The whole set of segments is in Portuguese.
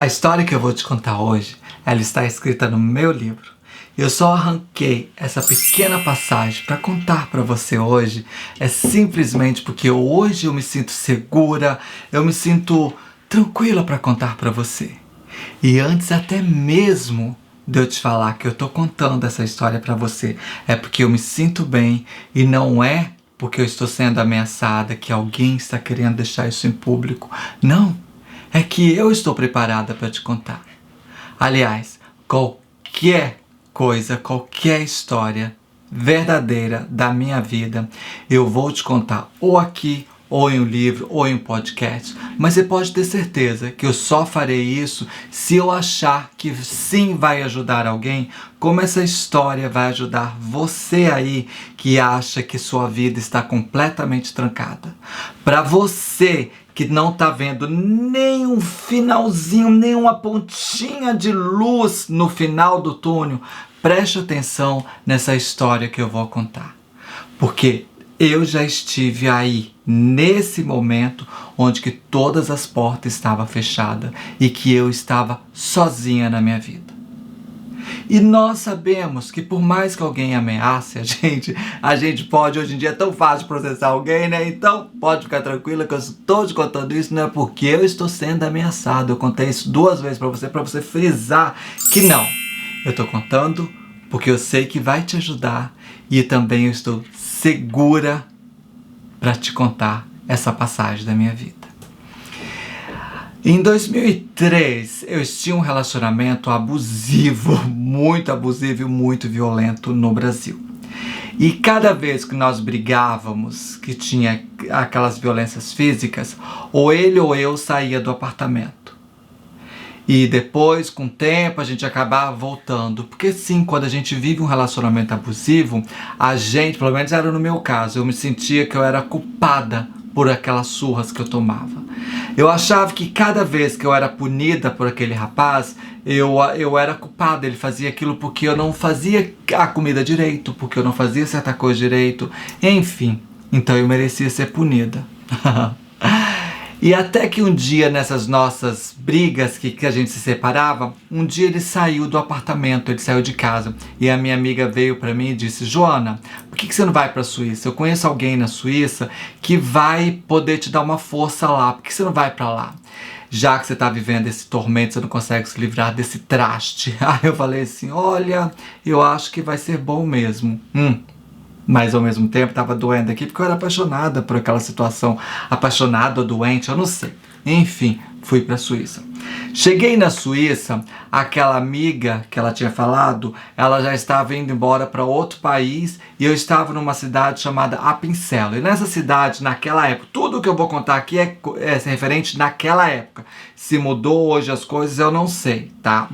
A história que eu vou te contar hoje, ela está escrita no meu livro. Eu só arranquei essa pequena passagem para contar para você hoje, simplesmente porque hoje eu me sinto segura, eu me sinto tranquila para contar para você. E antes até mesmo de eu te falar que eu tô contando essa história para você, é porque eu me sinto bem e não é porque eu estou sendo ameaçada, que alguém está querendo deixar isso em público. Não, é que eu estou preparada para te contar. Aliás, qualquer coisa, qualquer história verdadeira da minha vida, eu vou te contar ou aqui, ou em um livro, ou em um podcast. Mas você pode ter certeza que eu só farei isso se eu achar que sim vai ajudar alguém, como essa história vai ajudar você aí que acha que sua vida está completamente trancada. Para você que não está vendo nem um finalzinho, nem uma pontinha de luz no final do túnel, preste atenção nessa história que eu vou contar. Porque eu já estive aí, nesse momento, onde que todas as portas estavam fechadas e que eu estava sozinha na minha vida. E nós sabemos que por mais que alguém ameace a gente pode, hoje em dia é tão fácil processar alguém, né? Então pode ficar tranquila que eu estou te contando isso, não é porque eu estou sendo ameaçado. Eu contei isso 2 vezes para você frisar que não. Eu estou contando porque eu sei que vai te ajudar e também eu estou segura para te contar essa passagem da minha vida. Em 2003, eu tinha um relacionamento abusivo, muito abusivo e muito violento no Brasil. E cada vez que nós brigávamos, que tinha aquelas violências físicas, ou ele ou eu saía do apartamento. E depois, com o tempo, a gente acabava voltando. Porque sim, quando a gente vive um relacionamento abusivo, a gente, pelo menos era no meu caso, eu me sentia que eu era culpada por aquelas surras que eu tomava. Eu achava que cada vez que eu era punida por aquele rapaz, eu era culpada. Ele fazia aquilo porque eu não fazia a comida direito, porque eu não fazia certa coisa direito. Enfim, então eu merecia ser punida. E até que um dia, nessas nossas brigas que a gente se separava, um dia ele saiu do apartamento, ele saiu de casa. E a minha amiga veio para mim e disse: Joana, por que você não vai para a Suíça? Eu conheço alguém na Suíça que vai poder te dar uma força lá. Por que você não vai para lá? Já que você está vivendo esse tormento, você não consegue se livrar desse traste. Aí eu falei assim: olha, eu acho que vai ser bom mesmo. Mas ao mesmo tempo estava doendo aqui porque eu era apaixonada por aquela situação. Apaixonada ou doente, eu não sei. Enfim, fui para a Suíça. Cheguei na Suíça, aquela amiga que ela tinha falado, ela já estava indo embora para outro país e eu estava numa cidade chamada Appenzello. E nessa cidade, naquela época, tudo que eu vou contar aqui é referente naquela época. Se mudou hoje as coisas, eu não sei, tá?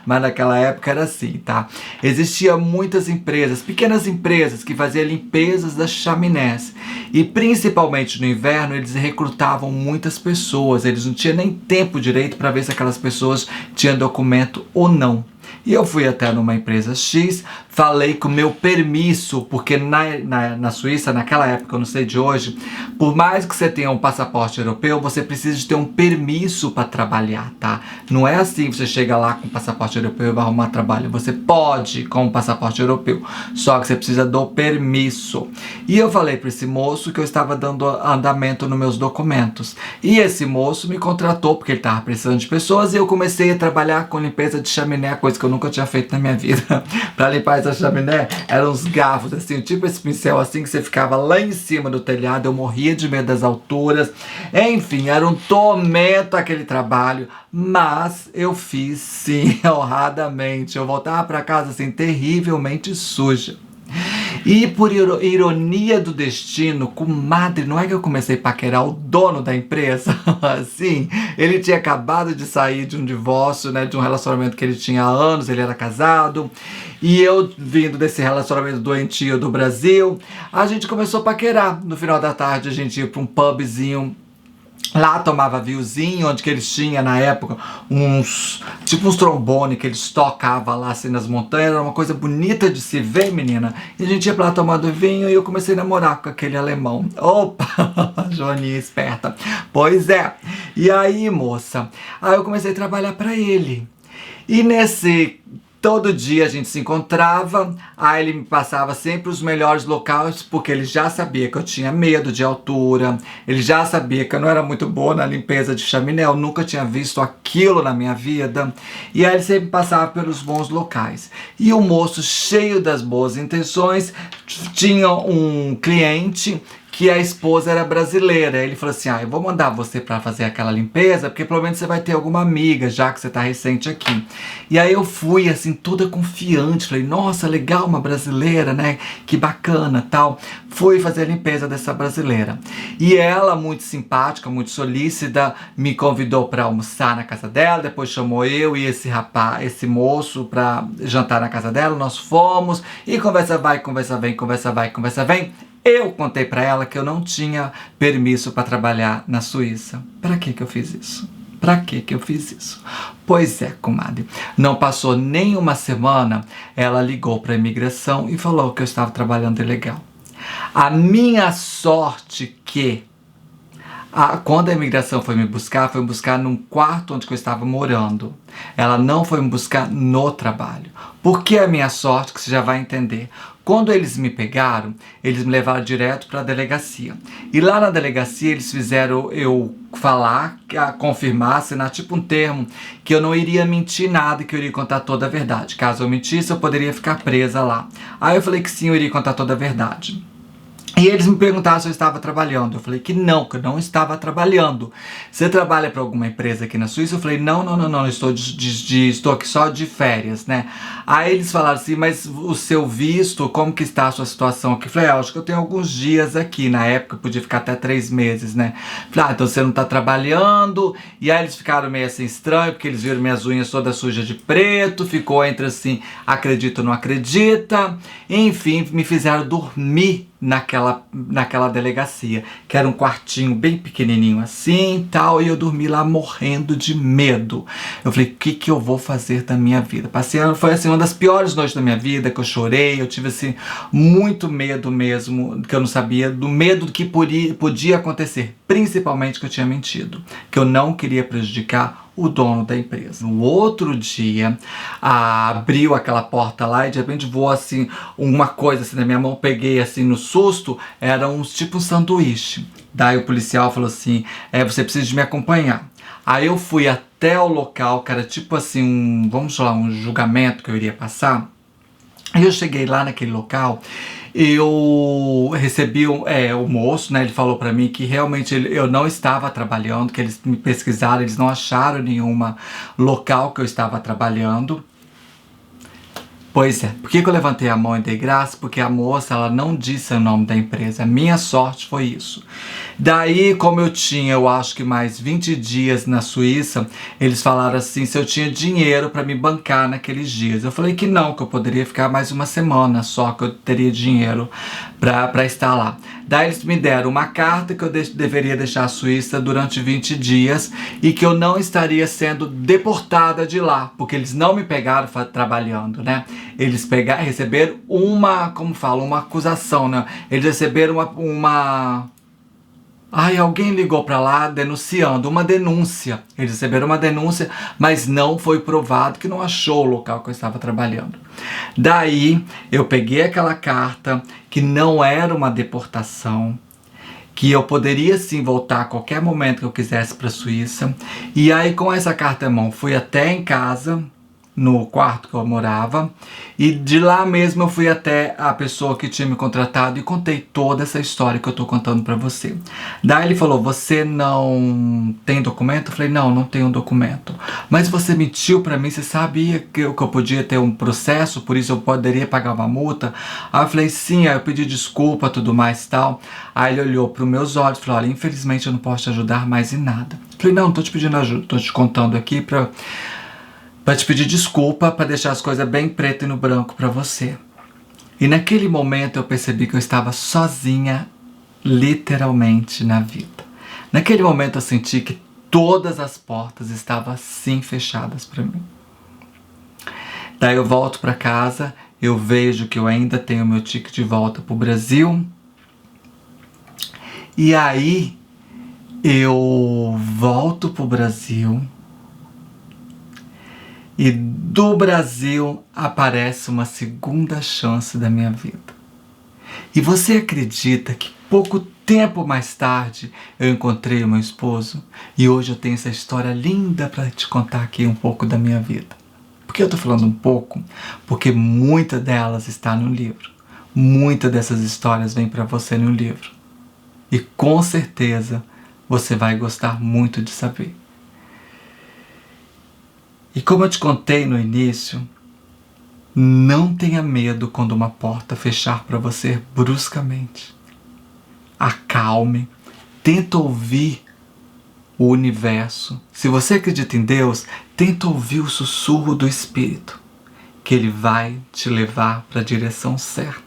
Mas naquela época era assim, tá? Existiam muitas empresas, pequenas empresas que faziam limpezas das chaminés. E principalmente no inverno, eles recrutavam muitas pessoas. Eles não tinham nem tempo direito para ver se aquelas pessoas tinham documento ou não. E eu fui até numa empresa X, falei com o meu permisso, porque na Suíça, naquela época, eu não sei de hoje, por mais que você tenha um passaporte europeu, você precisa de ter um permisso para trabalhar, tá? Não é assim, você chega lá com o passaporte europeu e vai arrumar trabalho. Você pode com o passaporte europeu, só que você precisa do permisso. E eu falei para esse moço que eu estava dando andamento nos meus documentos. E esse moço me contratou, porque ele estava precisando de pessoas, e eu comecei a trabalhar com limpeza de chaminé, coisa que eu nunca tinha feito na minha vida. Para limpar essa chaminé, eram uns garfos, assim, tipo esse pincel assim, que você ficava lá em cima do telhado. Eu morria de medo das alturas. Enfim, era um tormento aquele trabalho, mas eu fiz sim, honradamente. Eu voltava para casa assim, terrivelmente suja. E por ironia do destino, comadre, não é que eu comecei a paquerar o dono da empresa? Assim, ele tinha acabado de sair de um divórcio, né, de um relacionamento que ele tinha há anos, ele era casado. E eu, vindo desse relacionamento doentio do Brasil, a gente começou a paquerar. No final da tarde, a gente ia para um pubzinho Lá tomava vinhozinho, onde que eles tinham na época tipo uns trombone que eles tocavam lá assim nas montanhas, era uma coisa bonita de se ver, menina. E a gente ia pra lá tomando vinho e eu comecei a namorar com aquele alemão. Opa, Joaninha esperta. Pois é. E aí, moça, aí eu comecei a trabalhar pra ele. E nesse todo dia a gente se encontrava, aí ele me passava sempre os melhores locais, porque ele já sabia que eu tinha medo de altura, ele já sabia que eu não era muito boa na limpeza de chaminé, eu nunca tinha visto aquilo na minha vida, e aí ele sempre passava pelos bons locais. E o moço, cheio das boas intenções, tinha um cliente que a esposa era brasileira. Ele falou assim, eu vou mandar você para fazer aquela limpeza, porque provavelmente você vai ter alguma amiga, já que você tá recente aqui. E aí eu fui, assim, toda confiante, falei, nossa, legal, uma brasileira, né, que bacana, tal. Fui fazer a limpeza dessa brasileira. E ela, muito simpática, muito solícita, me convidou para almoçar na casa dela, depois chamou eu e esse rapaz, esse moço, para jantar na casa dela, nós fomos, e conversa vai, conversa vem, conversa vai, conversa vem. Eu contei para ela que eu não tinha permisso para trabalhar na Suíça. Para que eu fiz isso? Para que eu fiz isso? Pois é, comadre. Não passou nem uma semana, ela ligou para a imigração e falou que eu estava trabalhando ilegal. A minha sorte que quando a imigração foi me buscar num quarto onde eu estava morando. Ela não foi me buscar no trabalho. Por que a minha sorte, que você já vai entender? Quando eles me pegaram, eles me levaram direto para a delegacia. E lá na delegacia eles fizeram eu falar, confirmar, assinar tipo um termo que eu não iria mentir nada e que eu iria contar toda a verdade. Caso eu mentisse, eu poderia ficar presa lá. Aí eu falei que sim, eu iria contar toda a verdade. E eles me perguntaram se eu estava trabalhando. Eu falei que eu não estava trabalhando. Você trabalha para alguma empresa aqui na Suíça? Eu falei, não, estou aqui só de férias, né? Aí eles falaram assim, mas o seu visto, como que está a sua situação aqui? Eu falei, acho que eu tenho alguns dias aqui. Na época eu podia ficar até 3 meses, né? Eu falei, então você não está trabalhando? E aí eles ficaram meio assim estranho, porque eles viram minhas unhas todas sujas de preto, ficou entre assim, acredita ou não acredita. Enfim, me fizeram dormir naquela delegacia, que era um quartinho bem pequenininho assim e tal, e eu dormi lá morrendo de medo. Eu falei, o que eu vou fazer da minha vida? Foi assim, uma das piores noites da minha vida, que eu chorei, eu tive assim, muito medo mesmo, que eu não sabia, do medo do que podia acontecer, principalmente que eu tinha mentido, que eu não queria prejudicar o dono da empresa. No outro dia, abriu aquela porta lá e de repente voou assim, uma coisa assim na minha mão, peguei assim no susto, era tipo um sanduíche. Daí o policial falou assim, você precisa de me acompanhar. Aí eu fui até o local, que era tipo assim, vamos falar, um julgamento que eu iria passar. Aí eu cheguei lá naquele local, eu recebi o moço, né, ele falou pra mim que realmente eu não estava trabalhando, que eles me pesquisaram, eles não acharam nenhuma local que eu estava trabalhando. Pois é, por que eu levantei a mão e dei graça? Porque a moça, ela não disse o nome da empresa. A minha sorte foi isso. Daí, como eu tinha, eu acho que mais 20 dias na Suíça, eles falaram assim, se eu tinha dinheiro para me bancar naqueles dias. Eu falei que não, que eu poderia ficar mais uma semana só, que eu teria dinheiro para estar lá. Daí eles me deram uma carta que eu deveria deixar a Suíça durante 20 dias e que eu não estaria sendo deportada de lá, porque eles não me pegaram trabalhando, né? Eles receberam uma acusação, né? Eles receberam alguém ligou pra lá denunciando, uma denúncia. Eles receberam uma denúncia, mas não foi provado, que não achou o local que eu estava trabalhando. Daí, eu peguei aquela carta, que não era uma deportação, que eu poderia sim voltar a qualquer momento que eu quisesse para a Suíça. E aí, com essa carta em mão, fui até em casa, no quarto que eu morava, e de lá mesmo eu fui até a pessoa que tinha me contratado e contei toda essa história que eu tô contando pra você. Daí ele falou, você não tem documento? Eu falei, não tenho documento. Mas você mentiu pra mim, você sabia que eu podia ter um processo, por isso eu poderia pagar uma multa? Aí eu falei, sim, aí eu pedi desculpa, tudo mais e tal. Aí ele olhou pros meus olhos e falou, olha, infelizmente eu não posso te ajudar mais em nada. Eu falei, não tô te pedindo ajuda, tô te contando aqui pra te pedir desculpa, para deixar as coisas bem preto e no branco para você. E naquele momento eu percebi que eu estava sozinha, literalmente, na vida. Naquele momento eu senti que todas as portas estavam assim fechadas para mim. Daí eu volto para casa, eu vejo que eu ainda tenho meu ticket de volta para o Brasil. E aí eu volto para o Brasil. E do Brasil aparece uma segunda chance da minha vida. E você acredita que pouco tempo mais tarde eu encontrei o meu esposo? E hoje eu tenho essa história linda para te contar aqui um pouco da minha vida. Por que eu estou falando um pouco? Porque muita delas está no livro. Muitas dessas histórias vêm para você no livro. E com certeza você vai gostar muito de saber. E como eu te contei no início, não tenha medo quando uma porta fechar para você bruscamente. Acalme, tenta ouvir o universo. Se você acredita em Deus, tenta ouvir o sussurro do Espírito, que Ele vai te levar para a direção certa.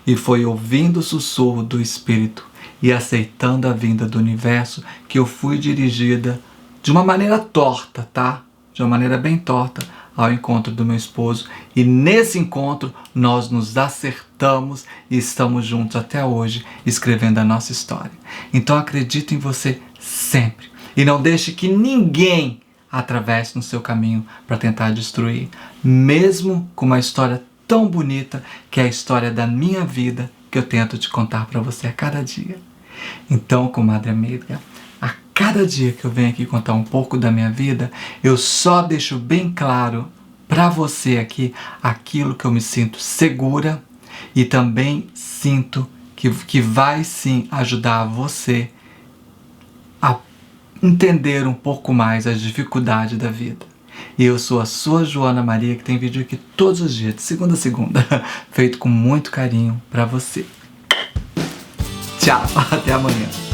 E foi ouvindo o sussurro do Espírito e aceitando a vinda do universo que eu fui dirigida de uma maneira torta, tá? De uma maneira bem torta, ao encontro do meu esposo. E nesse encontro nós nos acertamos e estamos juntos até hoje, escrevendo a nossa história. Então acredite em você sempre. E não deixe que ninguém atravesse no seu caminho para tentar destruir. Mesmo com uma história tão bonita, que é a história da minha vida, que eu tento te contar para você a cada dia. Então, comadre amiga, cada dia que eu venho aqui contar um pouco da minha vida, eu só deixo bem claro para você aqui aquilo que eu me sinto segura e também sinto que vai sim ajudar você a entender um pouco mais as dificuldades da vida. E eu sou a sua Joana Maria, que tem vídeo aqui todos os dias, de segunda a segunda, feito com muito carinho para você. Tchau, até amanhã.